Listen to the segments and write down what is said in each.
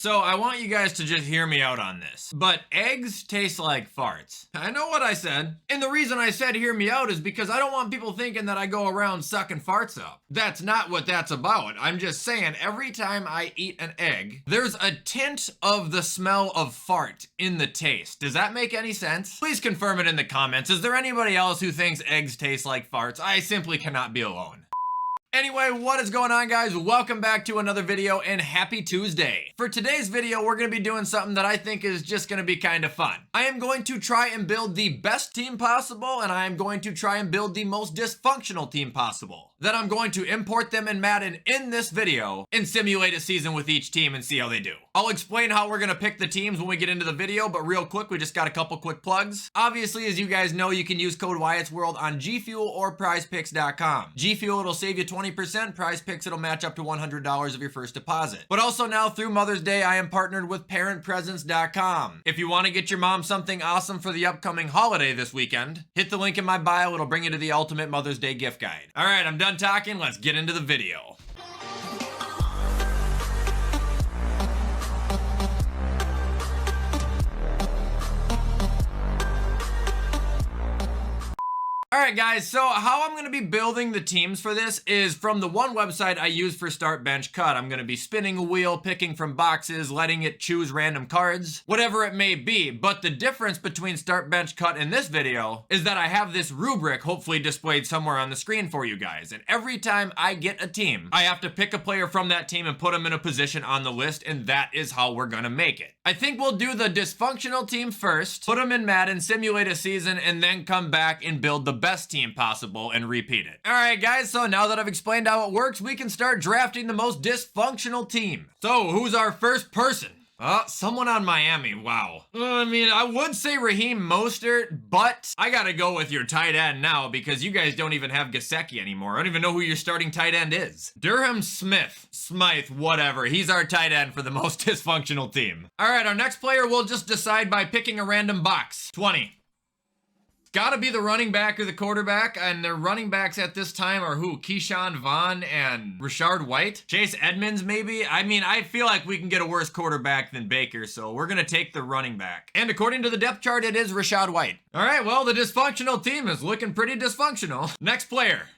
So I want you guys to just hear me out on this. But eggs taste like farts. I know what I said. And the reason I said hear me out is because I don't want people thinking that I go around sucking farts up. That's not what that's about. I'm just saying every time I eat an egg, there's a tint of the smell of fart in the taste. Does that make any sense? Please confirm it in the comments. Is there anybody else who thinks eggs taste like farts? I simply cannot be alone. Anyway, what is going on, guys? Welcome back to another video and happy Tuesday. For today's video, we're going to be doing something that I think is just going to be kind of fun. I am going to try and build the best team possible, and I am going to try and build the most dysfunctional team possible. Then I'm going to import them in Madden in this video and simulate a season with each team and see how they do. I'll explain how we're going to pick the teams when we get into the video, but real quick, we just got a couple quick plugs. Obviously, as you guys know, you can use code WyattzWorld on G Fuel or PrizePicks.com. G Fuel, it'll save you 20%. Prize Picks, it'll match up to $100 of your first deposit. But also now through Mother's Day, I am partnered with ParentPresents.com. If you want to get your mom something awesome for the upcoming holiday this weekend, hit the link in my bio. It'll bring you to the ultimate Mother's Day gift guide. All right, I'm done talking. Let's get into the video. Alright guys, so how I'm going to be building the teams for this is from the one website I use for start, bench, cut. I'm going to be spinning a wheel, picking from boxes, letting it choose random cards, whatever it may be. But the difference between start, bench, cut in this video is that I have this rubric hopefully displayed somewhere on the screen for you guys. And every time I get a team, I have to pick a player from that team and put them in a position on the list, and that is how we're going to make it. I think we'll do the dysfunctional team first, put them in Madden, simulate a season, and then come back and build the best team possible and repeat it. All right, guys, so now that I've explained how it works, we can start drafting the most dysfunctional team. So who's our first person? Someone on Miami, wow. I mean, I would say Raheem Mostert, but I gotta go with your tight end now because you guys don't even have Gesicki anymore. I don't even know who your starting tight end is. Durham Smythe, whatever. He's our tight end for the most dysfunctional team. All right, our next player we'll just decide by picking a random box. 20. Gotta be the running back or the quarterback, and the running backs at this time are who? Keyshawn Vaughn and Rashard White? Chase Edmonds, maybe? I mean, I feel like we can get a worse quarterback than Baker, so we're gonna take the running back. And according to the depth chart, it is Rashard White. All right, well, the dysfunctional team is looking pretty dysfunctional. Next player.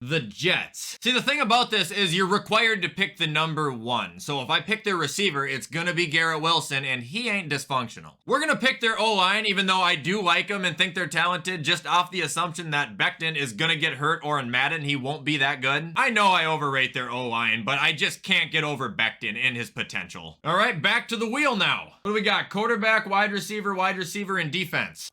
The Jets. See, the thing about this is you're required to pick the number 1. So if I pick their receiver, it's gonna be Garrett Wilson, and he ain't dysfunctional. We're gonna pick their O-line, even though I do like them and think they're talented, just off the assumption that Becton is gonna get hurt, or in Madden, he won't be that good. I know I overrate their O-line, but I just can't get over Becton and his potential. All right, back to the wheel now. What do we got? Quarterback, wide receiver, and defense.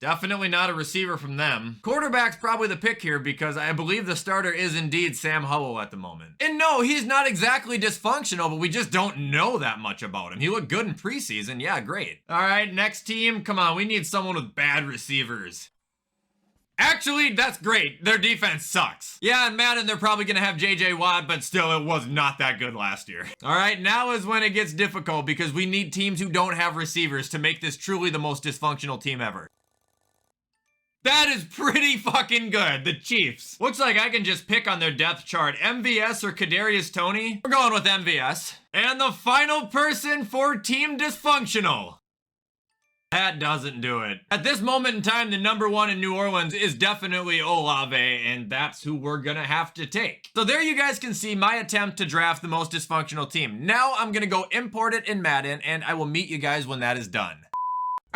Definitely not a receiver from them. Quarterback's probably the pick here because I believe the starter is indeed Sam Howell at the moment. And no, he's not exactly dysfunctional, but we just don't know that much about him. He looked good in preseason. Yeah, great. All right, next team. Come on, we need someone with bad receivers. Actually, that's great. Their defense sucks. Yeah, in Madden, they're probably going to have J.J. Watt, but still, it was not that good last year. All right, now is when it gets difficult because we need teams who don't have receivers to make this truly the most dysfunctional team ever. That is pretty fucking good. The Chiefs. Looks like I can just pick on their depth chart. MVS or Kadarius Toney? We're going with MVS. And the final person for Team Dysfunctional. That doesn't do it. At this moment in time, the number 1 in New Orleans is definitely Olave, and that's who we're gonna have to take. So there you guys can see my attempt to draft the most dysfunctional team. Now I'm gonna go import it in Madden, and I will meet you guys when that is done.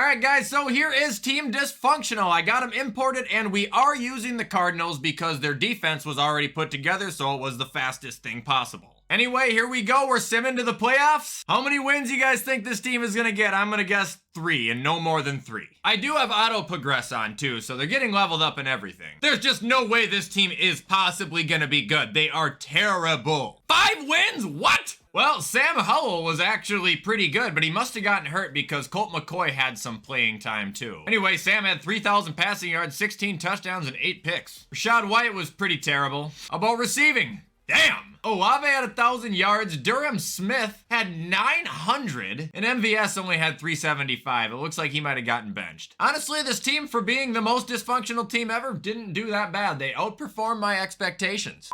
Alright guys, so here is Team Dysfunctional. I got them imported, and we are using the Cardinals because their defense was already put together, so it was the fastest thing possible. Anyway, here we go. We're simming to the playoffs. How many wins you guys think this team is gonna get? I'm gonna guess 3, and no more than 3. I do have auto progress on too, so they're getting leveled up and everything. There's just no way this team is possibly gonna be good. They are terrible. 5 wins? What? Well, Sam Howell was actually pretty good, but he must have gotten hurt because Colt McCoy had some playing time too. Anyway, Sam had 3,000 passing yards, 16 touchdowns, and 8 picks. Rashard White was pretty terrible. How about receiving? Damn! Olave had 1,000 yards, Durham Smythe had 900, and MVS only had 375. It looks like he might have gotten benched. Honestly, this team, for being the most dysfunctional team ever, didn't do that bad. They outperformed my expectations.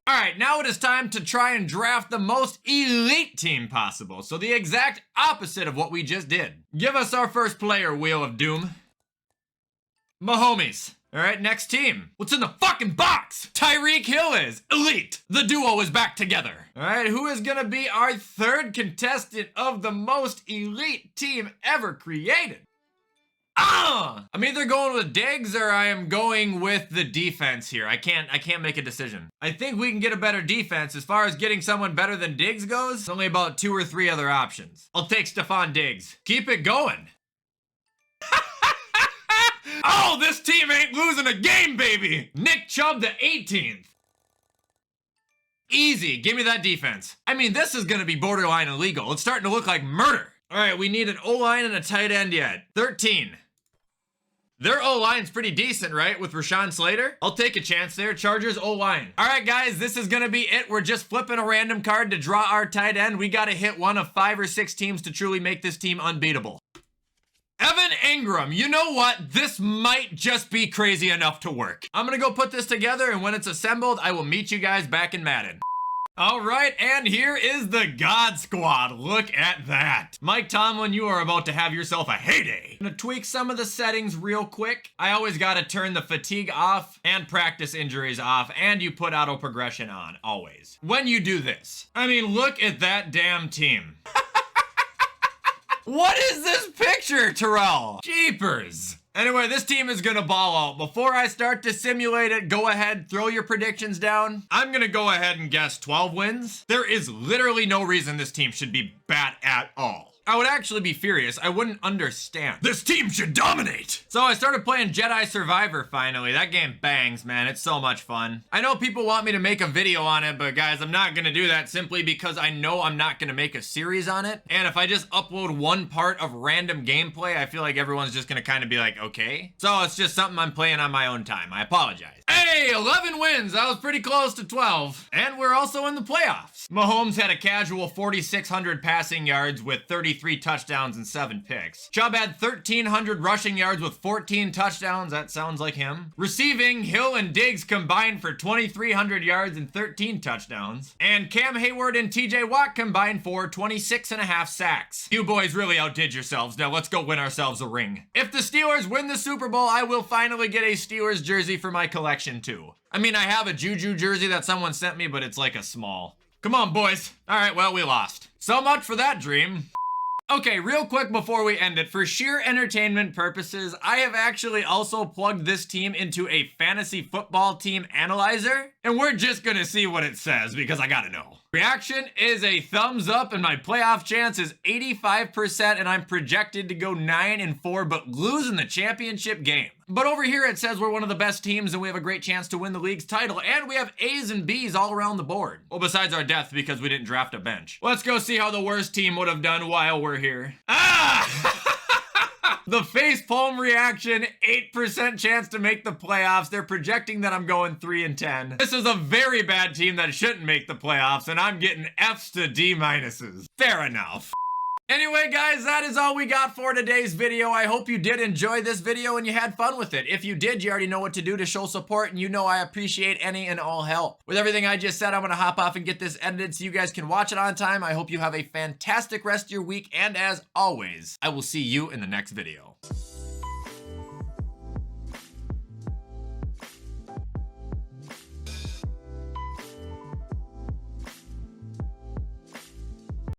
All right, now it is time to try and draft the most elite team possible. So the exact opposite of what we just did. Give us our first player, Wheel of Doom. Mahomes. All right, next team. What's in the fucking box? Tyreek Hill is elite. The duo is back together. All right, who is gonna be our third contestant of the most elite team ever created? I'm either going with Diggs or I am going with the defense here. I can't make a decision. I think we can get a better defense. As far as getting someone better than Diggs goes, there's only about 2 or 3 other options. I'll take Stephon Diggs. Keep it going. Oh, this team ain't losing a game, baby. Nick Chubb the 18th. Easy, give me that defense. I mean, this is gonna be borderline illegal. It's starting to look like murder. All right, we need an O-line and a tight end yet. 13. Their O-line's pretty decent, right? With Rashawn Slater? I'll take a chance there. Chargers O-line. All right, guys, this is gonna be it. We're just flipping a random card to draw our tight end. We gotta hit one of 5 or 6 teams to truly make this team unbeatable. Evan Ingram, you know what? This might just be crazy enough to work. I'm gonna go put this together, and when it's assembled, I will meet you guys back in Madden. All right, and here is the God Squad. Look at that. Mike Tomlin, you are about to have yourself a heyday. I'm gonna tweak some of the settings real quick. I always gotta turn the fatigue off and practice injuries off, and you put auto progression on, always. When you do this. I mean, look at that damn team. What is this picture, Terrell? Jeepers. Anyway, this team is gonna ball out. Before I start to simulate it, go ahead, throw your predictions down. I'm gonna go ahead and guess 12 wins. There is literally no reason this team should be bad at all. I would actually be furious. I wouldn't understand. This team should dominate. So I started playing Jedi Survivor finally. That game bangs, man. It's so much fun. I know people want me to make a video on it, but guys, I'm not gonna do that simply because I know I'm not gonna make a series on it. And if I just upload one part of random gameplay, I feel like everyone's just gonna kind of be like, okay. So it's just something I'm playing on my own time. I apologize. Hey, 11 wins. That was pretty close to 12. And we're also in the playoffs. Mahomes had a casual 4,600 passing yards with 33 touchdowns and 7 picks. Chubb had 1,300 rushing yards with 14 touchdowns. That sounds like him. Receiving, Hill and Diggs combined for 2,300 yards and 13 touchdowns. And Cam Hayward and TJ Watt combined for 26.5 sacks. You boys really outdid yourselves. Now let's go win ourselves a ring. If the Steelers win the Super Bowl, I will finally get a Steelers jersey for my collection too. I mean, I have a Juju jersey that someone sent me, but it's like a small. Come on, boys. All right, well, we lost. So much for that dream. Okay, real quick before we end it, for sheer entertainment purposes, I have actually also plugged this team into a fantasy football team analyzer, and we're just gonna see what it says because I gotta know. Reaction is a thumbs up, and my playoff chance is 85%, and I'm projected to go 9-4, but lose in the championship game. But over here it says we're one of the best teams and we have a great chance to win the league's title, and we have A's and B's all around the board. Well, besides our death because we didn't draft a bench. Let's go see how the worst team would have done while we're here. The facepalm reaction, 8% chance to make the playoffs. They're projecting that I'm going 3-10. This is a very bad team that shouldn't make the playoffs, and I'm getting F's to D minuses. Fair enough. Anyway, guys, that is all we got for today's video. I hope you did enjoy this video and you had fun with it. If you did, you already know what to do to show support, and you know I appreciate any and all help. With everything I just said, I'm gonna hop off and get this edited so you guys can watch it on time. I hope you have a fantastic rest of your week, and as always, I will see you in the next video.